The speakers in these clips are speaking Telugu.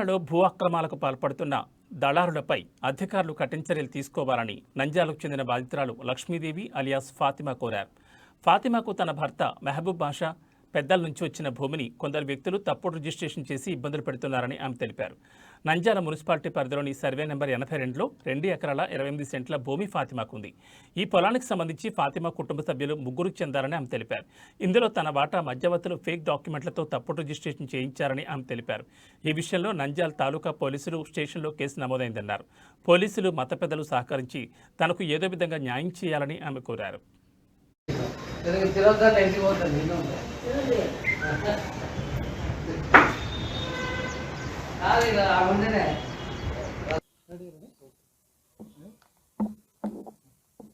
లో భూ అక్రమాలకు పాల్పడుతున్న దళారులపై అధికారులు కఠిన చర్యలు తీసుకోవాలని నంద్యాలకు చెందిన బాధితురాలు లక్ష్మీదేవి అలియాస్ ఫాతిమా కోరారు. ఫాతిమాకు తన భర్త మెహబూబ్ బాషా పెద్దల నుంచి వచ్చిన భూమిని కొందరు వ్యక్తులు తప్పుడు రిజిస్ట్రేషన్ చేసి ఇబ్బందులు పెడుతున్నారని ఆమె తెలిపారు. నంద్యాల మున్సిపాలిటీ పరిధిలోని సర్వే నెంబర్ 82లో 2 ఎకరాల 28 సెంట్ల భూమి ఫాతిమాకు ఉంది. ఈ పొలానికి సంబంధించి ఫాతిమా కుటుంబ సభ్యులు ముగ్గురికి చెందారని ఆమె తెలిపారు. ఇందులో తన వాటా మధ్యవర్తులు ఫేక్ డాక్యుమెంట్లతో తప్పుడు రిజిస్ట్రేషన్ చేయించారని ఆమె తెలిపారు. ఈ విషయంలో నంద్యాల తాలూకా పోలీసులు స్టేషన్లో కేసు నమోదైందన్నారు. పోలీసులు మత పెద్దలు సహకరించి తనకు ఏదో విధంగా న్యాయం చేయాలని ఆమె కోరారు.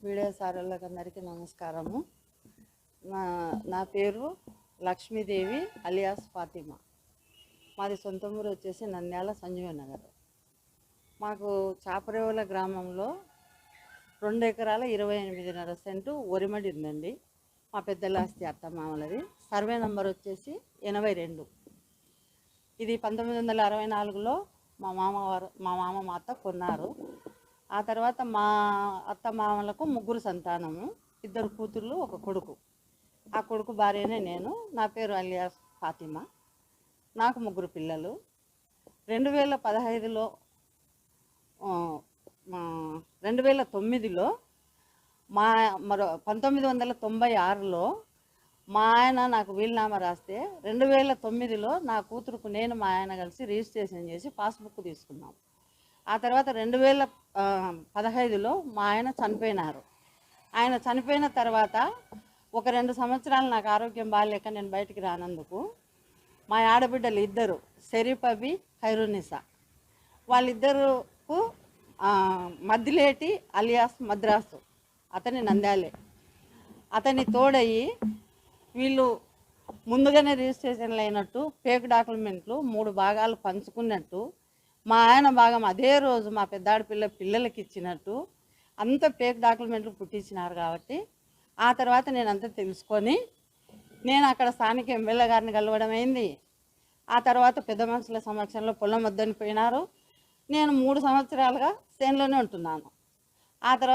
వీడియో సార్లకు అందరికీ నమస్కారము. నా పేరు లక్ష్మీదేవి అలియాస్ ఫాతిమా. మాది సొంత ఊరు వచ్చేసి నంద్యాల సంజీవ నగర్. మాకు చాపరేవుల గ్రామంలో 2 ఎకరాల 28.5 సెంటు వరిమడి ఉందండి. మా పెద్దల ఆస్తి అత్తమామలది. సర్వే నెంబర్ వచ్చేసి 82. ఇది 1964లో మా మామ మా అత్త కొన్నారు. ఆ తర్వాత మా అత్త మామలకు 3 సంతానము, 2 కూతుర్లు 1 కొడుకు. ఆ కొడుకు భార్యనే నేను. నా పేరు అలియాస్ ఫాతిమా. నాకు 3 పిల్లలు. 2015లో 2009లో మరో 1996లో మా ఆయన నాకు వీలునామా రాస్తే 2009లో నా కూతురుకు నేను మా ఆయన కలిసి రిజిస్ట్రేషన్ చేసి పాస్బుక్ తీసుకున్నాం. ఆ తర్వాత 2015లో మా ఆయన చనిపోయినారు. ఆయన చనిపోయిన తర్వాత ఒక 2 సంవత్సరాలు నాకు ఆరోగ్యం బాగాలేక నేను బయటికి రానందుకు మా ఆడబిడ్డలు 2 షరీఫ్ అబి, ఖైరునిసా, వాళ్ళిద్దరుకు మద్దిలేటి అలియాస్ మద్రాసు, అతని నంద్యాలే, అతని తోడయి వీళ్ళు ముందుగానే రిజిస్ట్రేషన్లు అయినట్టు ఫేక్ డాక్యుమెంట్లు 3 భాగాలు పంచుకున్నట్టు, మా ఆయన భాగం అదే రోజు మా పెద్దాడి పిల్లలకి ఇచ్చినట్టు అంత ఫేక్ డాక్యుమెంట్లు పుట్టించినారు. కాబట్టి ఆ తర్వాత నేను అంతా తెలుసుకొని నేను అక్కడ స్థానిక ఎమ్మెల్యే గారిని కలవడం అయింది. ఆ తర్వాత పెద్ద మనుషుల సమక్షంలో పొలం వద్దని పోయినారు. నేను 3 సంవత్సరాలుగా చేనులోనే ఉంటున్నాను. ఆ తర్వాత